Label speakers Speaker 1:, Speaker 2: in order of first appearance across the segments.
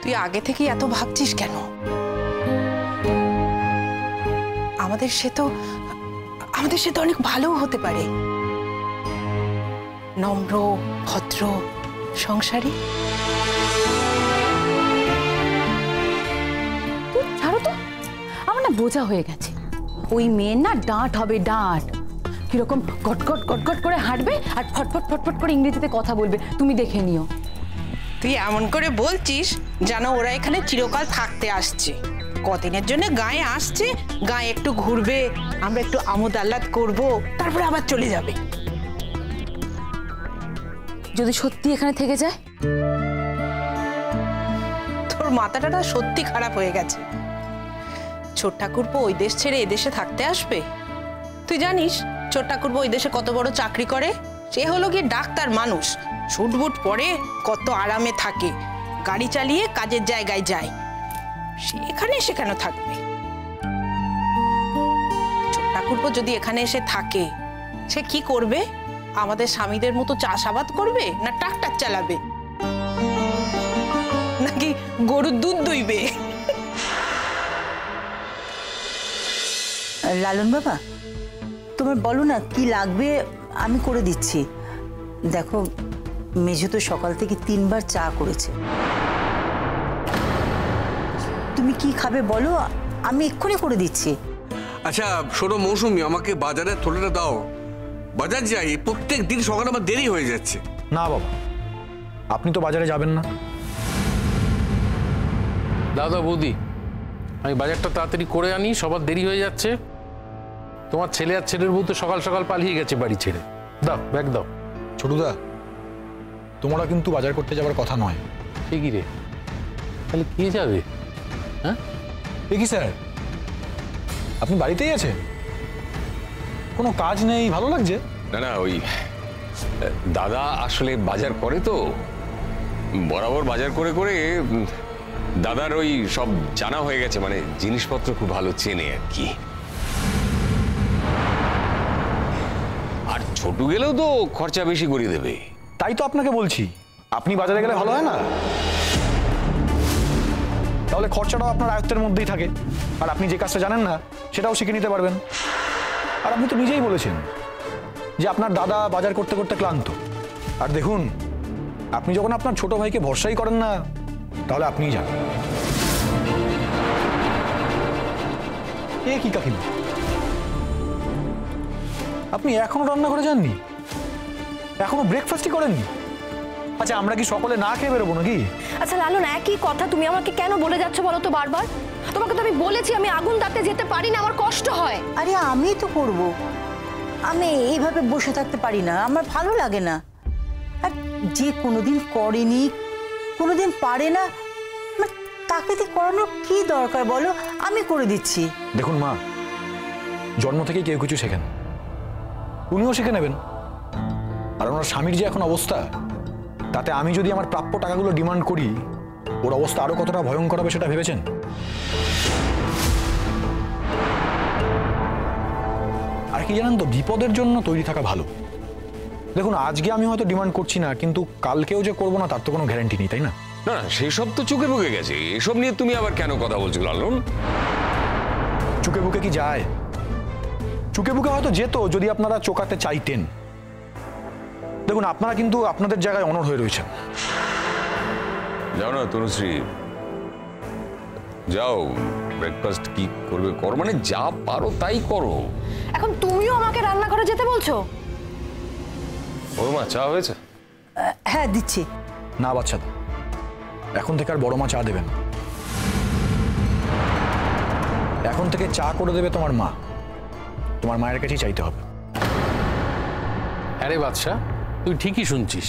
Speaker 1: তুই আগে থেকে এত ভাবছিস কেন? আমাদের সে তো অনেক ভালো হতে পারে, নম্র, ভদ্র, সংসারী।
Speaker 2: ছাড়ো তো, আমার না বোঝা হয়ে গেছে। ওই মেয়ের না ডাঁট হবে, ডাঁট। কিরকম গটগট গটগট করে হাঁটবে আর ফটফট ফটফট করে ইংরেজিতে কথা বলবে, তুমি দেখে নিও।
Speaker 1: তুই এমন করে বলছিস যেন ওরা এখানে চিরকাল থাকতে আসছে। কদিনের জন্য গায়ে আসছে, গায়ে একটু ঘুরবে, আমরা একটু আমোদ আহ্লাদ করবো, তারপরে আবার চলে যাবে।
Speaker 2: যদি সত্যি এখানে থেকে যায়?
Speaker 1: তোর মাথাটা সত্যি খারাপ হয়ে গেছে। ছোট ঠাকুরপো ওই দেশ ছেড়ে এদেশে থাকতে আসবে? তুই জানিস ছোট ঠাকুরপো ওই দেশে কত বড় চাকরি করে? সে হলো কি ডাক্তার মানুষ, শুটবুট পরে কত আরামে থাকে, গাড়ি চালিয়ে কাজের জায়গায় যায়। সে কেন থাকবে? ছোট ঠাকুরপো যদি এখানে এসে থাকে, সে কি করবে? আমাদের স্বামীদের মতো চাষাবাদ করবে, না ট্রাক্টর চালাবে, নাকি গরুর দুধ দুইবে?
Speaker 3: লালন বাবা, তোমার বলো না কি লাগবে, আমি করে দিচ্ছি। দেখো মেজো তো সকাল থেকে 3 বার চা করেছে। তুমি কি খাবে বলো, আমি এক্ষুনি করে দিচ্ছি।
Speaker 4: আচ্ছা শোনো মৌসুমী, আমাকে বাজারের থলেটা দাও। বাজার যাই, প্রত্যেক দিন সকালে আমার দেরি হয়ে যাচ্ছে।
Speaker 5: না বাবা, আপনি তো বাজারে যাবেন না।
Speaker 6: দাদা বৌদি, আমি বাজারটা তাড়াতাড়ি করে আনি, সবার দেরি হয়ে যাচ্ছে। তোমার ছেলে আর ছেলের বউ তো সকাল সকাল পালিয়ে গেছে বাড়ি ছেড়ে। দাও, ব্যাগ দাও।
Speaker 5: ছোটুদা, তোমরা কিন্তু বাজার করতে যাওয়ার কথা নয়।
Speaker 6: ঠিকই রে, তাহলে কে যাবে? হ্যাঁ
Speaker 5: কি স্যার, আপনি বাড়িতেই আছেন? কোনো কাজ নেই, ভালো লাগছে?
Speaker 7: না না, ওই দাদা আসলে বাজার করে তো, বরাবর বাজার করে করে দাদার ওই সব জানা হয়ে গেছে, মানে জিনিসপত্র খুব ভালো চেনে আর কি। আর ছোট গেলেও তো খরচা বেশি করে দেবে।
Speaker 5: তাই তো আপনাকে বলছি, আপনি বাজারে গেলে ভালো হয় না? তাহলে খরচাটাও আপনার আয়ত্তের মধ্যেই থাকে, আর আপনি যে কাজটা জানেন না সেটাও শিখে নিতে পারবেন। আর আপনি তো নিজেই বলেছেন যে আপনার দাদা বাজার করতে করতে ক্লান্ত। আর দেখুন, আপনি যখন আপনার ছোট ভাইকে ভরসাই করেন না, তাহলে আপনিই যান। এ কি কাকিমা, আপনি এখনো রান্না করে যাননি? এখনো ব্রেকফাস্টই করেননি? আচ্ছা, আমরা কি সকলে না খেয়ে বেরোবো নাকি?
Speaker 8: আচ্ছা লালন, একই কথা তুমি আমাকে কেন বলে যাচ্ছ বলো তো বারবার? তোমাকে তো আমি বলেছি আমি আগুন তাপতে যেতে পারি না, আমার কষ্ট হয়।
Speaker 3: আরে আমি তো করব, আমি এইভাবে বসে থাকতে পারি না, আমার ভালো লাগে না। আর যে কোনোদিন করেনি, কোনোদিন পারে না, তাকে দিয়ে করানোর কি দরকার বলো? আমি করে দিচ্ছি।
Speaker 5: দেখুন মা, জন্ম থেকে কেউ কিছু শেখেন, উনিও শিখে নেবেন। আর ওনার স্বামীর যে এখন অবস্থা, তাতে আমি যদি আমার প্রাপ্য টাকাগুলো ডিমান্ড করি, ওর অবস্থা আরো কতটা ভয়ঙ্কর হবে সেটা ভেবেছেন? আর কি জানেন তো, বিপদের জন্য তৈরি থাকা ভালো। দেখুন, আজকে আমি হয়তো ডিমান্ড করছি না, কিন্তু কালকেও যে করবো না তার তো কোনো গ্যারান্টি নেই, তাই না?
Speaker 7: না না, সেসব তো চোখে বুকে গেছে, এসব নিয়ে তুমি আবার কেন কথা বলছো লালন?
Speaker 5: চুকে বুকে কি যায়? চুকে বুকে হয়তো যেত যদি আপনারা চোকাতে চাইতেন। দেখুন, আপনারা কিন্তু আপনাদের জায়গায় অনড় হয়ে রয়েছেন।
Speaker 7: যাও না তনুশ্রী, যাও, ব্রেকফাস্ট কি করবে করো, মানে যা পারো তাই করো।
Speaker 8: এখন তুমিও আমাকে রান্না করে যেতে বলছো?
Speaker 7: ওর মা চা হয়েছে?
Speaker 3: হ্যাঁ দিচ্ছি।
Speaker 5: না বাচ্চাদা, এখন থেকে আর বড় মা চা দেবেন। এখন থেকে চা করে দেবে তোমার মা, তোমার মায়ের কাছেই চাইতে হবে।
Speaker 6: আরে বাদশা, তুই ঠিকই শুনছিস,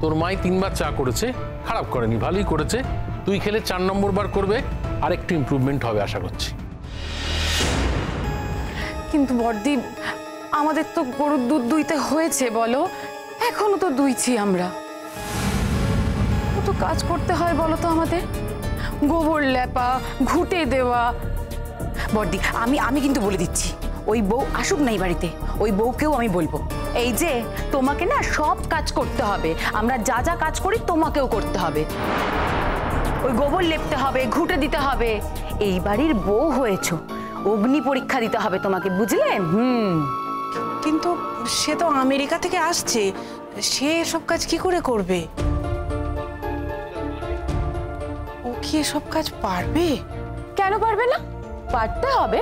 Speaker 6: তোর মাই 3 বার চা করেছে, খারাপ করেনি, ভালোই করেছে। তুই খেলে 4 নম্বর বার করবে, আর একটু ইমপ্রুভমেন্ট হবে আশা করছি।
Speaker 2: কিন্তু বড়দি, আমাদের তো গরুর দুধ দুইতে হয়েছে বলো, এখনো তো দুইছি আমরা। কত কাজ করতে হয় বলো তো আমাদের, গোবর লেপা, ঘুটে দেওয়া। বড়দি, আমি কিন্তু বলে দিচ্ছি, ওই বউ আসুক নাই বাড়িতে, ওই বউকেও আমি বলবো, এই যে তোমাকে না সব কাজ করতে হবে, আমরা যা যা কাজ করি তোমাকেও করতে হবে। ওই গোবর লেপতে হবে, ঘুঁটে দিতে হবে। এই বাড়ির বউ হয়েছো, অগ্নি পরীক্ষা দিতে হবে তোমাকে, বুঝলে?
Speaker 1: কিন্তু সে তো আমেরিকা থেকে আসছে, সে এসব কাজ কি করে করবে? ও কি এসব কাজ পারবে?
Speaker 2: কেন পারবে না? পারতে হবে।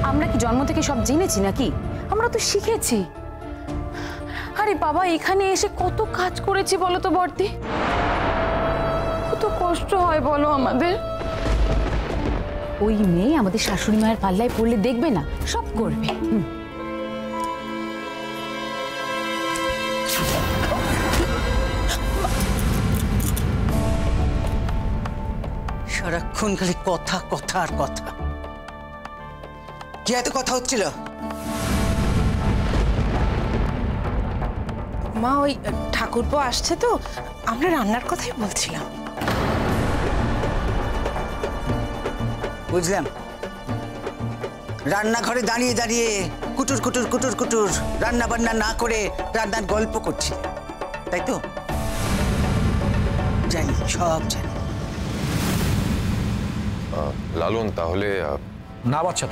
Speaker 2: আমরা কি জন্ম থেকে সব জেনেছি নাকি? আমরা তো শিখেছি। আরে বাবা, এখানে এসে কত কাজ করেছি বলো তো বর্দি, কত কষ্ট হয় বলো আমাদের। ওই মেয়ে আমাদের শাশুড়ি মায়ের পাল্লায় পড়লে দেখবে না, সব করবে।
Speaker 3: সারাক্ষণ খালি কথা কথা আর কথা। কি এত কথা হচ্ছিল?
Speaker 1: মা, ওই ঠাকুরপো আসছে তো, আমরা রান্নার কথাই বলছিলাম।
Speaker 3: বুঝলাম, রান্নাঘরে দাঁড়িয়ে দাঁড়িয়ে কুটুর কুটুর কুটুর কুটুর রান্না বান্না না করে রান্নার গল্প করছি, তাই তো? জানি, সব জানি।
Speaker 7: লালন, তাহলে
Speaker 5: না বাচ্চা,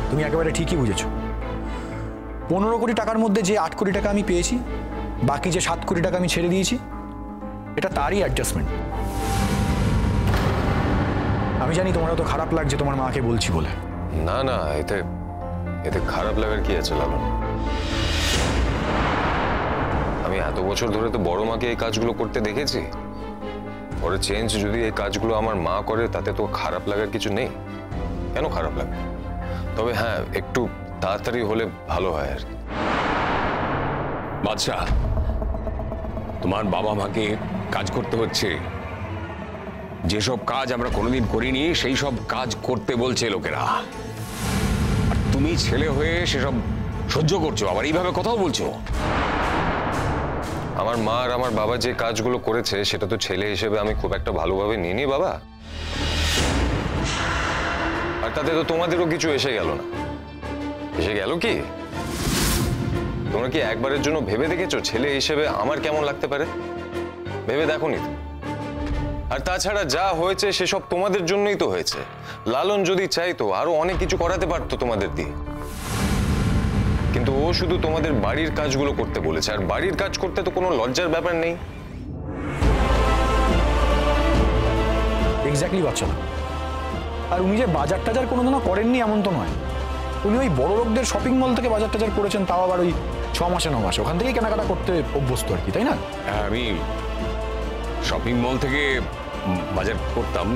Speaker 5: তুমি একেবারে ঠিকই বুঝেছো। 15 কোটি টাকার মধ্যে যে 8 কোটি টাকা আমি পেয়েছি, বাকি যে 7 কোটি টাকা আমি ছেড়ে দিয়েছি, এটা তারই অ্যাডজাস্টমেন্ট। আমি জানি তোমার তো খারাপ লাগছে তোমার মাকে বলছি বলে।
Speaker 7: না না, এতে এতে খারাপ লাগার কি আছে লালন? আমি এত বছর ধরে তো বড় মাকে এই কাজগুলো করতে দেখেছি। পরে চেঞ্জ যদি এই কাজগুলো আমার মা করে, তাতে তো খারাপ লাগার কিছু নেই। কেন খারাপ লাগে? তবে হ্যাঁ, একটু তাড়াতাড়ি হলে ভালো হয় আর কি।
Speaker 9: বাদশাহ, তোমার বাবা মাকে কাজ করতে হচ্ছে। যেসব কাজ আমরা কোনোদিন করিনি সেই সব কাজ করতে বলছে লোকেরা, আর তুমি ছেলে হয়ে সেসব সহ্য করছো, আবার এইভাবে কথাও বলছো।
Speaker 7: আমার মা আর আমার বাবা যে কাজগুলো করেছে, সেটা তো ছেলে হিসেবে আমি খুব একটা ভালোভাবে নিইনি বাবা। আর তাতে তো তোমাদেরও কিছু এসে গেল না। এসে গেল কি? তোমরা কি একবারের জন্য ভেবে দেখেছো ছেলে হিসেবে আমার কেমন লাগতে পারে? ভেবে দেখোনি তো। আর তাছাড়া যা হয়েছে সেসব তোমাদের জন্যই তো হয়েছে। লালন যদি চাইতো আরো অনেক কিছু করাতে পারতো তোমাদের দিয়ে, কিন্তু ও শুধু তোমাদের বাড়ির কাজগুলো করতে বলেছে। আর বাড়ির কাজ করতে তো কোনো লজ্জার ব্যাপার নেই।
Speaker 5: এক্স্যাক্টলি বাচ্চা না। আর উনি যে বাজার টাজার কোনোদিনও করেননি এমন তো নয়। উনি ওই বড় লোকদের শপিং মল থেকে বাজার টাজার করেছেন, তাও আবার ওই 6 মাসে 9 মাসে। ওখান থেকেই কেনাকাটা করতে অভ্যস্ত আর কি, তাই না?
Speaker 9: হ্যাঁ, আমি শপিং মল থেকে বাজার করতাম।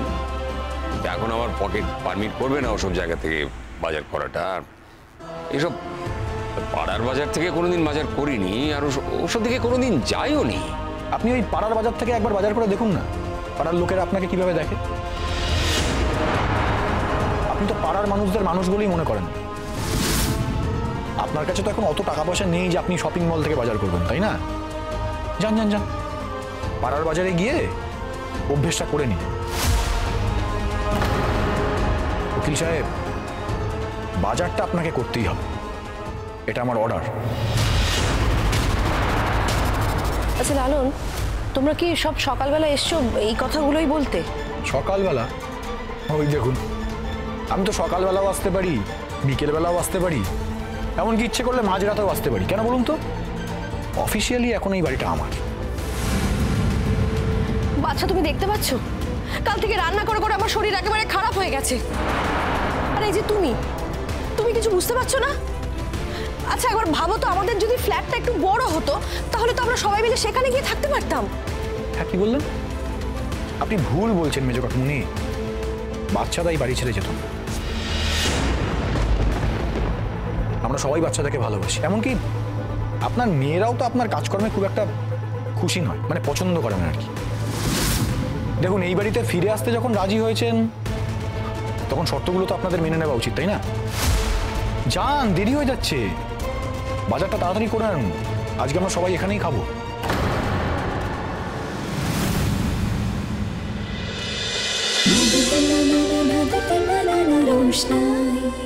Speaker 9: এখন আমার পকেট পারমিট করবে না ওসব জায়গা থেকে বাজার করাটা। এসব পাড়ার বাজার থেকে কোনোদিন বাজার করিনি, আর ওসব দিকে কোনোদিন যাইও নি।
Speaker 5: আপনি ওই পাড়ার বাজার থেকে একবার বাজার করে দেখুন না, পাড়ার লোকেরা আপনাকে কিভাবে দেখে। আপনি তো পাড়ার মানুষদের মানুষ বলেই মনে করেন। আপনার কাছে তো এখন অত টাকা পয়সা নেই যে আপনি শপিং মল থেকে বাজার করবেন, তাই না? যান যান যান, পাড়ার বাজারে গিয়ে অভ্যেসটা করে নিন। উকিল সাহেব, বাজারটা আপনাকে করতেই হবে, এটা আমার অর্ডার।
Speaker 8: আচ্ছা লালন, তোমরা কি সব সকালবেলা এসছো এই কথাগুলোই বলতে?
Speaker 5: সকালবেলা? ওই দেখুন, আমি তো সকালবেলাও আসতে পারি, বিকেলবেলাও আসতে পারি, এমনকি ইচ্ছে করলে মাঝরাতেও আসতে পারি। কেন বলুন তো? অফিসিয়ালি এখন এই বাড়িটা আমার।
Speaker 8: বাচ্চা, তুমি দেখতে পাচ্ছ কাল থেকে রান্না করে করে আমার শরীর একেবারে খারাপ হয়ে গেছে। আর এই যে তুমি কিছু বুঝতে পারছো না? আচ্ছা একবার ভাবো তো, আমাদের যদি ফ্ল্যাটটা একটু বড় হতো তাহলে তো আমরা সবাই মিলে সেখানে গিয়ে থাকতে পারতাম।
Speaker 5: হ্যাঁ, কি বললেন? আপনি ভুল বলছেন মেজো কাকুমনি। বাচ্চাদাই বাড়ি ছেড়ে যেত। আমরা সবাই বাচ্চাদেরকে ভালোবাসি, এমনকি আপনার মেয়েরাও তো আপনার কাজকর্মে খুব একটা খুশি নয়, মানে পছন্দ করে না আর কি। দেখুন, এই বাড়িতে ফিরে আসতে যখন রাজি হয়েছেন, তখন শর্তগুলো তো আপনাদের মেনে নেওয়া উচিত, তাই না? যান, দেরি হয়ে যাচ্ছে, বাজারটা তাড়াতাড়ি করে আনুন। আজকে আমরা সবাই এখানেই খাবো।
Speaker 10: रोशनाई